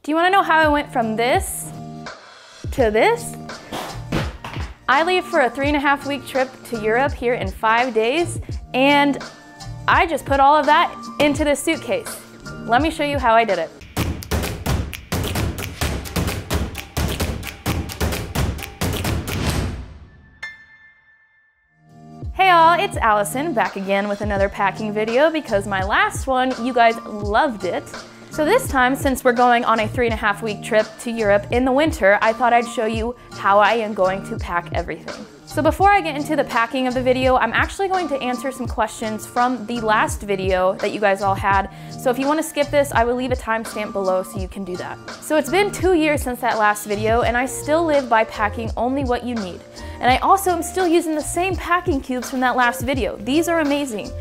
Do you wanna know how I went from this to this? I leave for a 3.5-week trip to Europe here in 5 days, and I just put all of that into this suitcase. Let me show you how I did it. Hey all, it's Allison back again with another packing video because my last one, you guys loved it. So this time, since we're going on a 3.5-week trip to Europe in the winter, I thought I'd show you how I am going to pack everything. So before I get into the packing of the video, I'm actually going to answer some questions from the last video that you guys all had. So if you want to skip this, I will leave a timestamp below so you can do that. So it's been 2 years since that last video, and I still live by packing only what you need. And I also am still using the same packing cubes from that last video. These are amazing.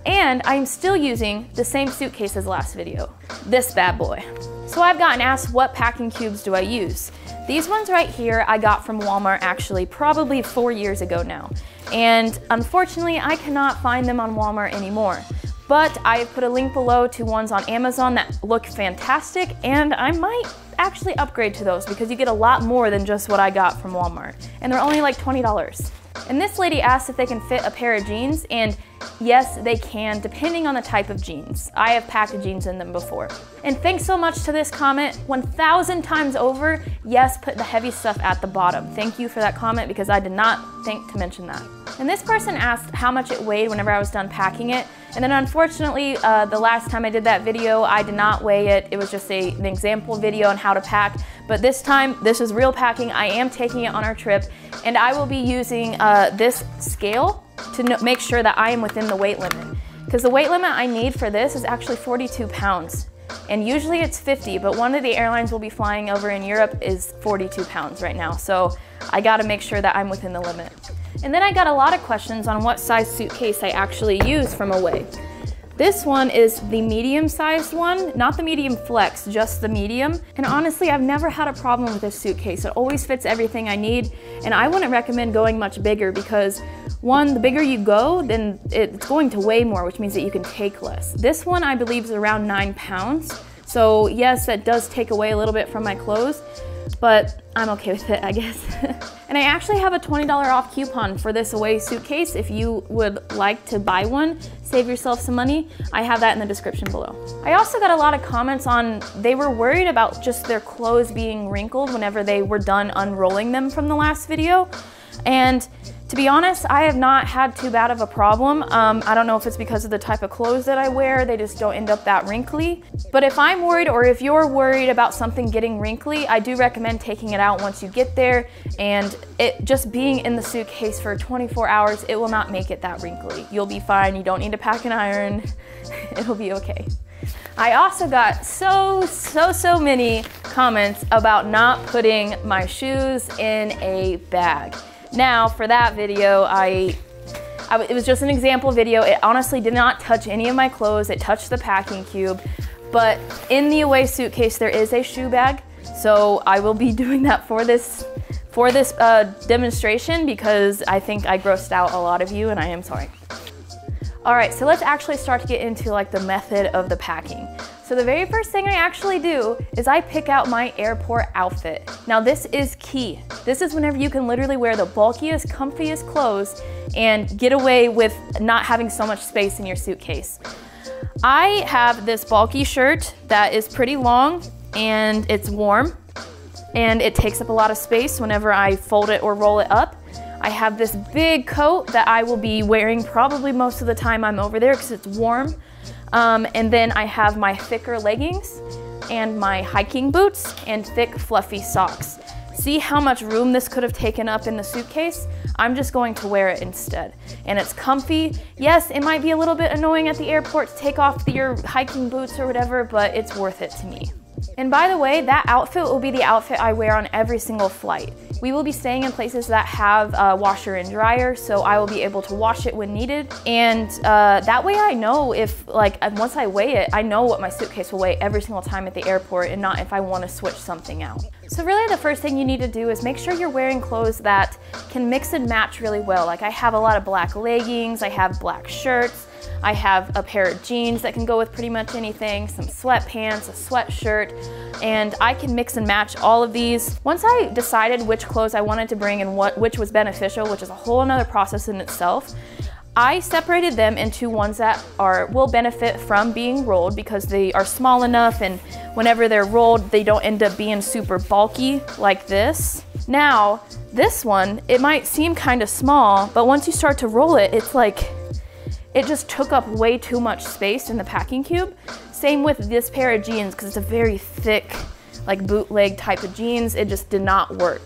And I'm still using the same suitcase as last video, this bad boy. So I've gotten asked, what packing cubes do I use? These ones right here I got from Walmart actually probably 4 years ago now. And unfortunately I cannot find them on Walmart anymore. But I put a link below to ones on Amazon that look fantastic, and I might actually upgrade to those because you get a lot more than just what I got from Walmart. And they're only like $20. And this lady asked if they can fit a pair of jeans, and yes, they can, depending on the type of jeans. I have packed jeans in them before. And thanks so much to this comment, 1,000 times over, yes, put the heavy stuff at the bottom. Thank you for that comment because I did not think to mention that. And this person asked how much it weighed whenever I was done packing it. And then unfortunately, the last time I did that video, I did not weigh it. It was just an example video on how to pack. But this time, this is real packing. I am taking it on our trip, and I will be using this scale to make sure that I am within the weight limit. Because the weight limit I need for this is actually 42 pounds. And usually it's 50, but one of the airlines we'll be flying over in Europe is 42 pounds right now. So I gotta make sure that I'm within the limit. And then I got a lot of questions on what size suitcase I actually use from Away. This one is the medium-sized one, not the medium flex, just the medium. And honestly, I've never had a problem with this suitcase. It always fits everything I need, and I wouldn't recommend going much bigger because one, the bigger you go, then it's going to weigh more, which means that you can take less. This one, I believe, is around 9 pounds. So yes, that does take away a little bit from my clothes, but I'm okay with it, I guess. And I actually have a $20 off coupon for this Away suitcase. If you would like to buy one, save yourself some money, I have that in the description below. I also got a lot of comments on, they were worried about just their clothes being wrinkled whenever they were done unrolling them from the last video. And to be honest, I have not had too bad of a problem. I don't know if it's because of the type of clothes that I wear, they just don't end up that wrinkly. But if I'm worried, or if you're worried about something getting wrinkly, I do recommend taking it out once you get there, and it just being in the suitcase for 24 hours, it will not make it that wrinkly. You'll be fine, you don't need to pack an iron, it'll be okay. I also got so many comments about not putting my shoes in a bag. Now, for that video, it was just an example video. It honestly did not touch any of my clothes. It touched the packing cube. But in the Away suitcase, there is a shoe bag. So I will be doing that for this demonstration because I think I grossed out a lot of you, and I am sorry. All right, so let's actually start to get into like the method of the packing. So the very first thing I actually do is I pick out my airport outfit. Now this is key. This is whenever you can literally wear the bulkiest, comfiest clothes and get away with not having so much space in your suitcase. I have this bulky shirt that is pretty long and it's warm and it takes up a lot of space whenever I fold it or roll it up. I have this big coat that I will be wearing probably most of the time I'm over there because it's warm. And then I have my thicker leggings and my hiking boots and thick fluffy socks. See how much room this could have taken up in the suitcase? I'm just going to wear it instead. And it's comfy. Yes, it might be a little bit annoying at the airport to take off your hiking boots or whatever, but it's worth it to me. And by the way, that outfit will be the outfit I wear on every single flight. We will be staying in places that have a washer and dryer, so I will be able to wash it when needed. And that way I know if, once I weigh it, I know what my suitcase will weigh every single time at the airport and not if I want to switch something out. So really the first thing you need to do is make sure you're wearing clothes that can mix and match really well. Like I have a lot of black leggings, I have black shirts, I have a pair of jeans that can go with pretty much anything, some sweatpants, a sweatshirt, and I can mix and match all of these. Once I decided which clothes I wanted to bring and which was beneficial, which is a whole nother process in itself, I separated them into ones that will benefit from being rolled because they are small enough, and whenever they're rolled, they don't end up being super bulky like this. Now, this one, it might seem kind of small, but once you start to roll it, it's like, it just took up way too much space in the packing cube. Same with this pair of jeans, because it's a very thick, like bootleg type of jeans. It just did not work.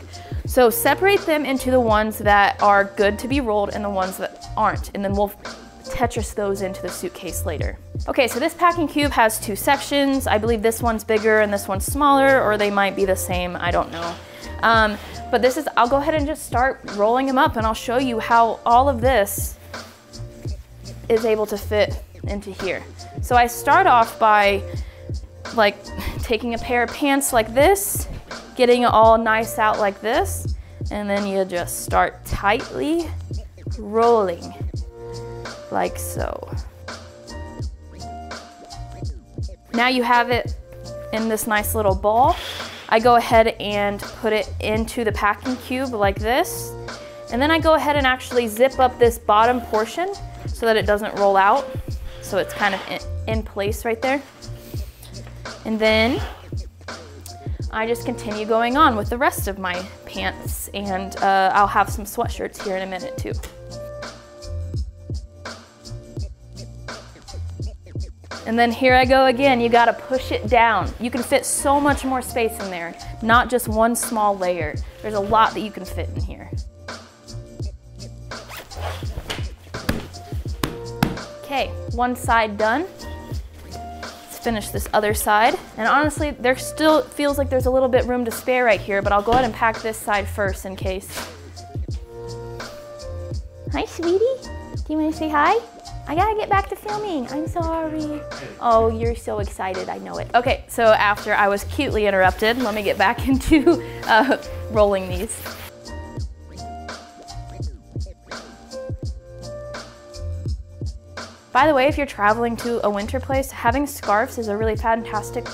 So separate them into the ones that are good to be rolled and the ones that aren't, and then we'll Tetris those into the suitcase later. Okay, so this packing cube has 2 sections. I believe this one's bigger and this one's smaller, or they might be the same, I don't know. But I'll go ahead and just start rolling them up, and I'll show you how all of this is able to fit into here. So I start off by like taking a pair of pants like this, getting it all nice out like this, and then you just start tightly rolling like so. Now you have it in this nice little ball. I go ahead and put it into the packing cube like this, and then I go ahead and actually zip up this bottom portion so that it doesn't roll out, so it's kind of in place right there. And then I just continue going on with the rest of my pants, and I'll have some sweatshirts here in a minute too. And then here I go again. You gotta push it down. You can fit so much more space in there, not just one small layer. There's a lot that you can fit in here. Okay, one side done. Let's finish this other side. And honestly, there still feels like there's a little bit room to spare right here, but I'll go ahead and pack this side first in case. Hi, sweetie. Do you want to say hi? I gotta get back to filming. I'm sorry. Oh, you're so excited. I know it. Okay, so after I was cutely interrupted, let me get back into rolling these. By the way, if you're traveling to a winter place, having scarves is a really fantastic.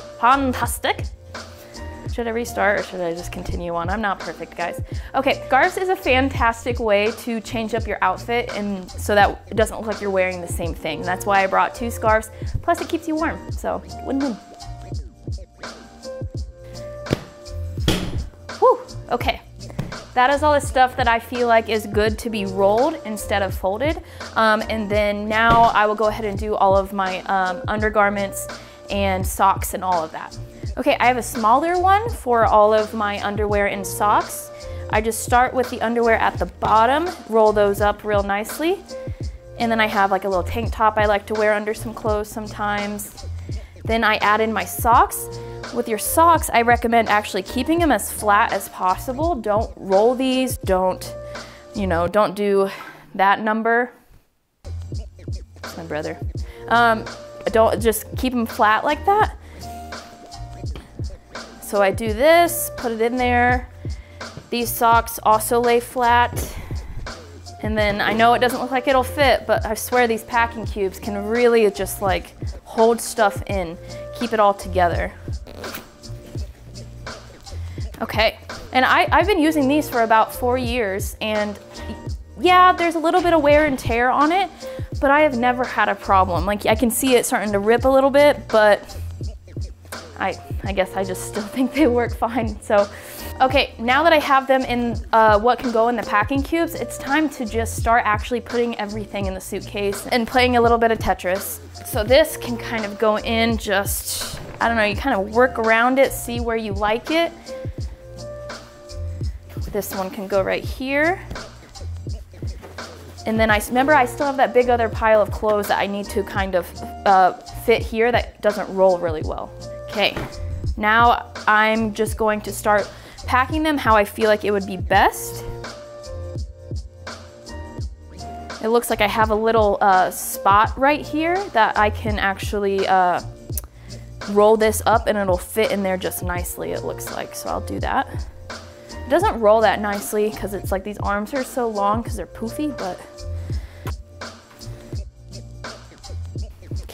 Should I restart or should I just continue on? I'm not perfect, guys. Okay, scarves is a fantastic way to change up your outfit and so that it doesn't look like you're wearing the same thing. That's why I brought 2 scarves. Plus it keeps you warm, so win-win. Whew, okay. That is all the stuff that I feel like is good to be rolled instead of folded. And then now I will go ahead and do all of my undergarments and socks and all of that. Okay, I have a smaller one for all of my underwear and socks. I just start with the underwear at the bottom, roll those up real nicely. And then I have like a little tank top I like to wear under some clothes sometimes. Then I add in my socks. With your socks, I recommend actually keeping them as flat as possible. Don't roll these, don't do that number. That's my brother. Don't just keep them flat like that. So I do this, put it in there. These socks also lay flat. And then I know it doesn't look like it'll fit, but I swear these packing cubes can really just like hold stuff in, keep it all together. Okay, and I've been using these for about 4 years, and yeah, there's a little bit of wear and tear on it, but I have never had a problem. Like I can see it starting to rip a little bit, but I guess I just still think they work fine. So, okay, now that I have them in what can go in the packing cubes, it's time to just start actually putting everything in the suitcase and playing a little bit of Tetris. So this can kind of go in just, I don't know, you kind of work around it, see where you like it. This one can go right here. And then I still have that big other pile of clothes that I need to kind of fit here that doesn't roll really well. Okay, now I'm just going to start packing them how I feel like it would be best. It looks like I have a little spot right here that I can actually roll this up and it'll fit in there just nicely, it looks like, so I'll do that. It doesn't roll that nicely because it's like these arms are so long because they're poofy, but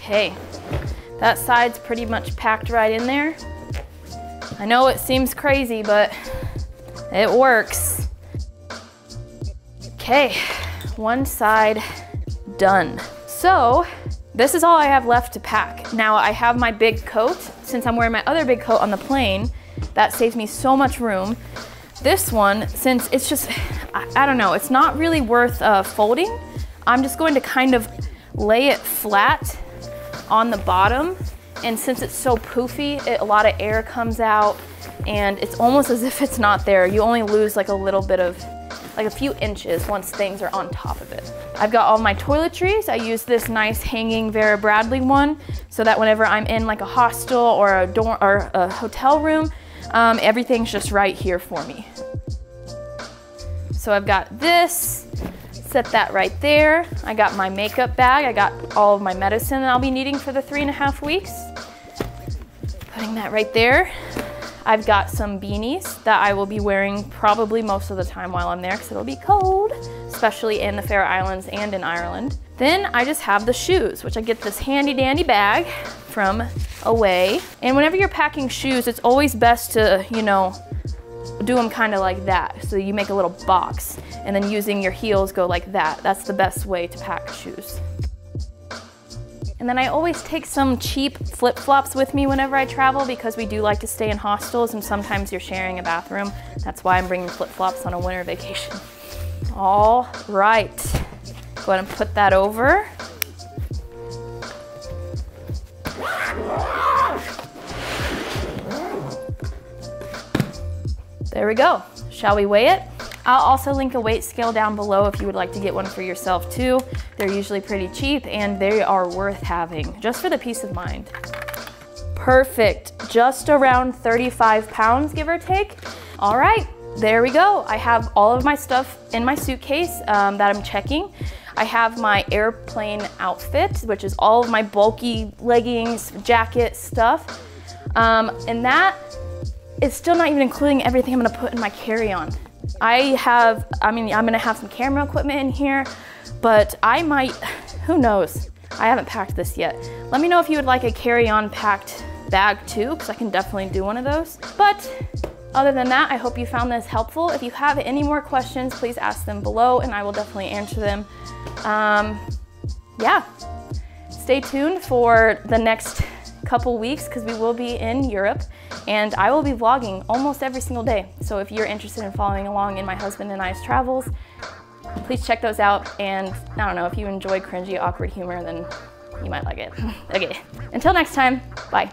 Okay, that side's pretty much packed right in there. I know it seems crazy, but it works. Okay, one side done. So this is all I have left to pack. Now I have my big coat. Since I'm wearing my other big coat on the plane, that saves me so much room. This one, since it's just, I don't know, it's not really worth folding, I'm just going to kind of lay it flat on the bottom. And since it's so poofy, a lot of air comes out and it's almost as if it's not there. You only lose like a little bit of, like a few inches once things are on top of it. I've got all my toiletries. I use this nice hanging Vera Bradley one so that whenever I'm in like a hostel or a dorm or a hotel room, everything's just right here for me. So I've got this, set that right there. I got my makeup bag. I got all of my medicine that I'll be needing for the 3.5 weeks. Putting that right there. I've got some beanies that I will be wearing probably most of the time while I'm there because it'll be cold, especially in the Faroe Islands and in Ireland. Then I just have the shoes, which I get this handy dandy bag from Away. And whenever you're packing shoes, it's always best to, you know, do them kind of like that. So you make a little box and then using your heels go like that. That's the best way to pack shoes. And then I always take some cheap flip-flops with me whenever I travel because we do like to stay in hostels and sometimes you're sharing a bathroom. That's why I'm bringing flip-flops on a winter vacation. All right, go ahead and put that over. There we go. Shall we weigh it? I'll also link a weight scale down below if you would like to get one for yourself too. They're usually pretty cheap and they are worth having just for the peace of mind. Perfect, just around 35 pounds, give or take. All right, there we go. I have all of my stuff in my suitcase that I'm checking. I have my airplane outfit, which is all of my bulky leggings, jacket stuff. And that is still not even including everything I'm gonna put in my carry-on. I'm gonna have some camera equipment in here, but I might, who knows? I haven't packed this yet. Let me know if you would like a carry-on packed bag too, because I can definitely do one of those. But other than that, I hope you found this helpful. If you have any more questions, please ask them below and I will definitely answer them. Yeah, stay tuned for the next couple weeks because we will be in Europe and I will be vlogging almost every single day. So if you're interested in following along in my husband and I's travels, please check those out. And I don't know, if you enjoy cringy, awkward humor, then you might like it. Okay, until next time, bye.